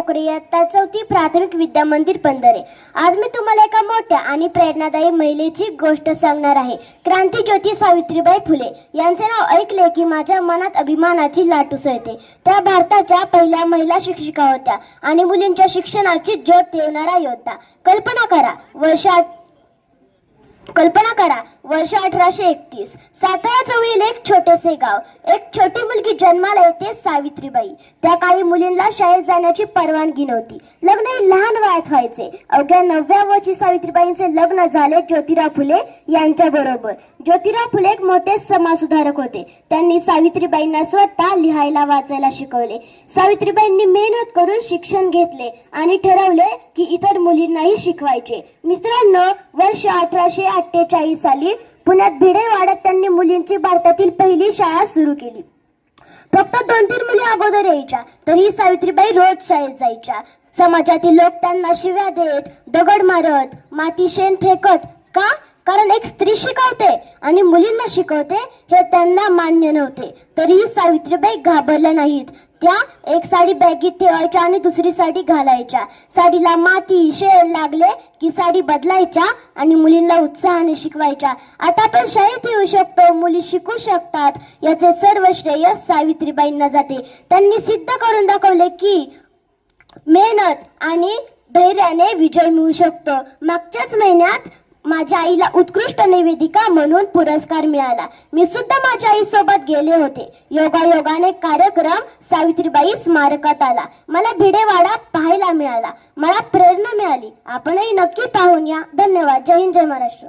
टोकरे इयत्ता 4थी प्राथमिक विद्या मंदिर पंधरे। आज मी तुम्हाला एका मोठ्या आणि प्रेरणादायी महिलेची गोष्ट सांगणार आहे। क्रांतीज्योती सावित्रीबाई फुले यांचे नाव ऐकले की माझ्या मनात अभिमानाची लाट उसळते। त्या भारताच्या पहिल्या महिला शिक्षिका होत्या आणि मुलींच्या शिक्षणाची ज्योत देवणारा योद्धा। कल्पना करा वर्ष 1831। सातारा जवळील एक छोटेसे गाव, एक छोटी मुलगी जन्माला येते, सावित्रीबाई। त्या काळी मुलींना शाळेत जाण्याची परवानगी नव्हती, लग्नही लहान वयात व्हायचे। अवघ्या 9व्या वर्षी सावित्रीबाईंचे लग्न झाले ज्योतिराव फुले यांच्या बरोबर। ज्योतिराव फुले एक मोठे समाजसुधारक होते। त्यांनी सावित्रीबाईंना स्वतः लिहायला वाचायला शिकवले। सावित्रीबाईंनी मेहनत करून शिक्षण घेतले आणि ठरवले की इतर मुलींनाही शिकवायचे। मित्रांनो, वर्ष 1848 साली पुण्यात भिडेवाड्यात त्यांनी मुलींची भारतातील पहिली शाळा सुरू केली। फक्त 2-3 मुली अगोदर यायच्या, तरी सावित्रीबाई रोज शाळेत जायच्या। समाजातील लोक त्यांना शिव्या देत, दगड मारत, माती शेण फेकत। का? कारण एक स्त्री शिकवते आणि मुलींना शिकवते हे त्यांना मान्य नव्हते। तरीही सावित्रीबाई घाबरल्या नाहीत। त्या एक साडी बॅगीत ठेवायच्या आणि दुसरी साडी घालायच्या। साडीला माती शेण लागले की साडी बदलायच्या आणि मुलींना उत्साहाने शिकवायच्या। आता आपण शाळेत येऊ शकतो, मुली शिकू शकतात, याचे सर्व श्रेय सावित्रीबाईंना जाते। त्यांनी सिद्ध करून दाखवले की मेहनत आणि धैर्याने विजय मिळू शकतो। मागच्याच महिन्यात माझ्या आईला उत्कृष्ट निवेदिका म्हणून पुरस्कार मिळाला। मी सुद्धा माझ्या आई सोबत गेले होते। योगायोगाने कार्यक्रम सावित्रीबाई स्मारकात आला। मला भिडेवाडा पाहायला मिळाला, मला प्रेरणा मिळाली। आपणही नक्की पाहून या। धन्यवाद। जय हिंद, जय महाराष्ट्र।